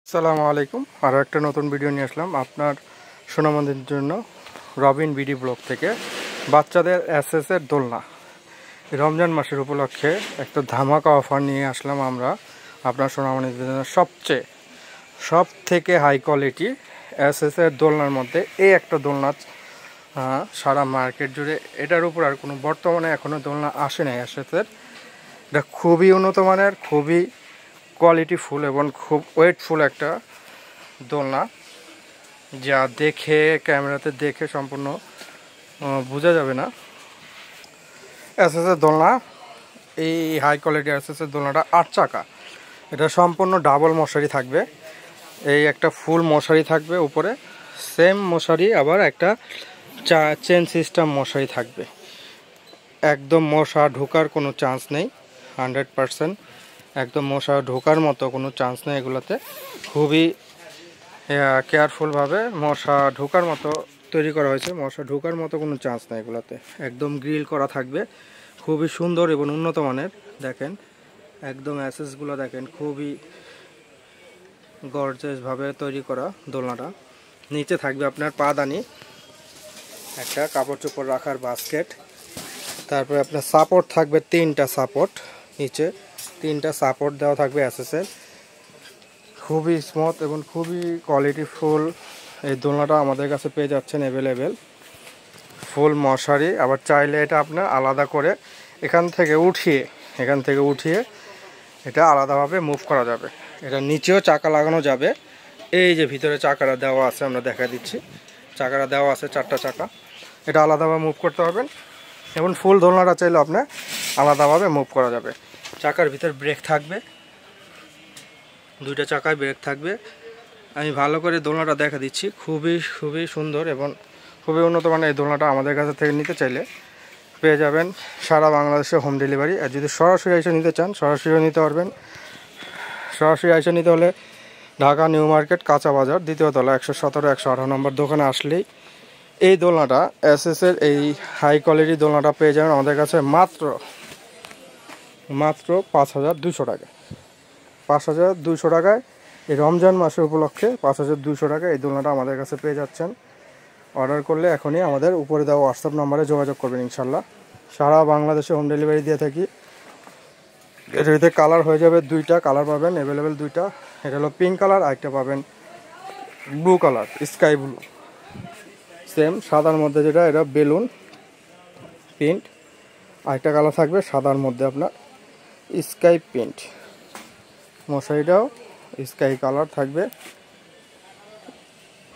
আসসালামু আলাইকুম। আরও একটা নতুন ভিডিও নিয়ে আসলাম আপনার সোনামন্দির জন্য রবিন বিডি ব্লগ থেকে। বাচ্চাদের এসএসের দোলনা রমজান মাসের উপলক্ষে একটা ধামাকা অফার নিয়ে আসলাম আমরা আপনার সোনামন্দির জন্য। সব থেকে হাই কোয়ালিটি এসএসের দোলনার মধ্যে এই একটা দোলনা সারা মার্কেট জুড়ে এটার উপর আর কোনো বর্তমানে এখনও দোলনা আসে নাই এসএসের। এটা খুবই উন্নত মানের, খুবই কোয়ালিটিফুল এবং খুব ওয়েটফুল একটা দোলনা, যা দেখে ক্যামেরাতে দেখে সম্পূর্ণ বোঝা যাবে না। এসএসের দোলনা, এই হাই কোয়ালিটি এসএসের দোলনাটা 8 চাকা। এটা সম্পূর্ণ ডাবল মশারি থাকবে, এই একটা ফুল মশারি থাকবে উপরে, সেম মশারি আবার একটা চেন সিস্টেম মশারি থাকবে। একদম মশা ঢোকার কোনো চান্স নেই, 100% একদম মশা ঢোকার মতো কোনো চান্স নেই এগুলোতে। খুবই কেয়ারফুলভাবে মশা ঢোকার মতো তৈরি করা হয়েছে, মশা ঢোকার মতো কোনো চান্স নেই এগুলোতে। একদম গ্রিল করা থাকবে, খুবই সুন্দর এবং উন্নত মানের। দেখেন একদম অ্যাসেসগুলো দেখেন, খুবই গর্জিয়াসভাবে তৈরি করা দোলনাটা। নিচে থাকবে আপনার পাদানি, একটা কাপড় চোপড় রাখার বাস্কেট, তারপরে আপনার সাপোর্ট থাকবে 3টা সাপোর্ট, নিচে 3টা সাপোর্ট দেওয়া থাকবে অ্যাসেসের। খুবই স্মুথ এবং খুবই কোয়ালিটিফুল এই দোলনাটা আমাদের কাছে পেয়ে যাচ্ছেন অ্যাভেলেবেল। ফুল মশারি, আবার চাইলে এটা আপনার আলাদা করে এখান থেকে উঠিয়ে এটা আলাদাভাবে মুভ করা যাবে। এটা নিচেও চাকা লাগানো যাবে। এই যে ভিতরে চাকাটা দেওয়া আছে, আমরা দেখা দিচ্ছি, চাকাটা দেওয়া আছে 4টা চাকা। এটা আলাদাভাবে মুভ করতে পারবেন এবং ফুল দোলনাটা চাইলে আপনার আলাদাভাবে মুভ করা যাবে। চাকার ভিতর ব্রেক থাকবে, 2টা চাকায় ব্রেক থাকবে। আমি ভালো করে দোলনাটা দেখা দিচ্ছি, খুবই সুন্দর এবং খুবই উন্নত মানের এই দোলনাটা আমাদের কাছে থেকে নিতে চাইলে পেয়ে যাবেন সারা বাংলাদেশে হোম ডেলিভারি। আর যদি সরাসরি এসে নিতে চান সরাসরিও নিতে পারবেন। সরাসরি এসে নিতে হলে ঢাকা নিউ মার্কেট কাঁচা বাজার 2য় তলা 117-118 নম্বর দোকানে আসলেই এই দোলনাটা এসএসের এই হাই কোয়ালিটি দোলনাটা পেয়ে যাবেন আমাদের কাছে মাত্র 5,200 টাকায়। 5,200 টাকায় এই রমজান মাসের উপলক্ষে 5,200 টাকায় এই দোলনাটা আমাদের কাছে পেয়ে যাচ্ছেন। অর্ডার করলে এখনই আমাদের উপরে দেওয়া হোয়াটসঅ্যাপ নাম্বারে যোগাযোগ করবেন ইনশাল্লাহ। সারা বাংলাদেশে হোম ডেলিভারি দিয়ে থাকি। এটাতে কালার হয়ে যাবে 2টা কালার পাবেন অ্যাভেলেবেল, 2টা। এটা হলো পিঙ্ক কালার, আরেকটা পাবেন blue colour, sky blue. Same সাদার মধ্যে যেটা, এটা বেলুন প্রিন্ট। আরেকটা কালার থাকবে সাদার মধ্যে আপনার স্কাই প্রিন্ট। মশারিটাও স্কাই কালার থাকবে।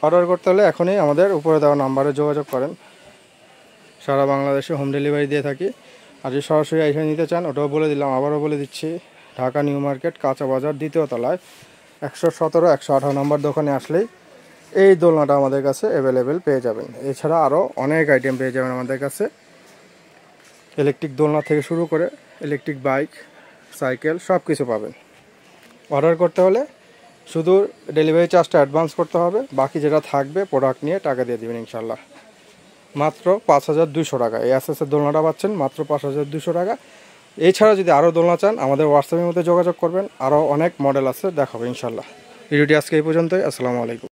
অর্ডার করতে হলে এখনই আমাদের উপরে দেওয়া নাম্বারে যোগাযোগ করেন। সারা বাংলাদেশে হোম ডেলিভারি দিয়ে থাকি। আর যদি সরাসরি এসে নিতে চান ওটাও বলে দিলাম, আবারও বলে দিচ্ছি, ঢাকা নিউ মার্কেট কাঁচা বাজার 2য় তলায় 117-118 নম্বর দোকানে আসলেই এই দোলনাটা আমাদের কাছে অ্যাভেলেবেল পেয়ে যাবেন। এছাড়া আরও অনেক আইটেম পেয়ে যাবেন আমাদের কাছে, ইলেকট্রিক দোলনা থেকে শুরু করে ইলেকট্রিক বাইক, সাইকেল সব কিছু পাবেন। অর্ডার করতে হলে শুধু ডেলিভারি চার্জটা অ্যাডভান্স করতে হবে, বাকি যেটা থাকবে প্রোডাক্ট নিয়ে টাকা দিয়ে দেবেন ইনশাল্লাহ। মাত্র 5,200 টাকা এই এসএসের দোলনাটা পাচ্ছেন মাত্র 5,200 টাকা। এছাড়া যদি আরও দোলনা চান আমাদের হোয়াটসঅ্যাপের মধ্যে যোগাযোগ করবেন, আরও অনেক মডেল আছে দেখাবো ইনশাল্লাহ। ভিডিওটি আজকে এই পর্যন্তই। আসসালামু আলাইকুম।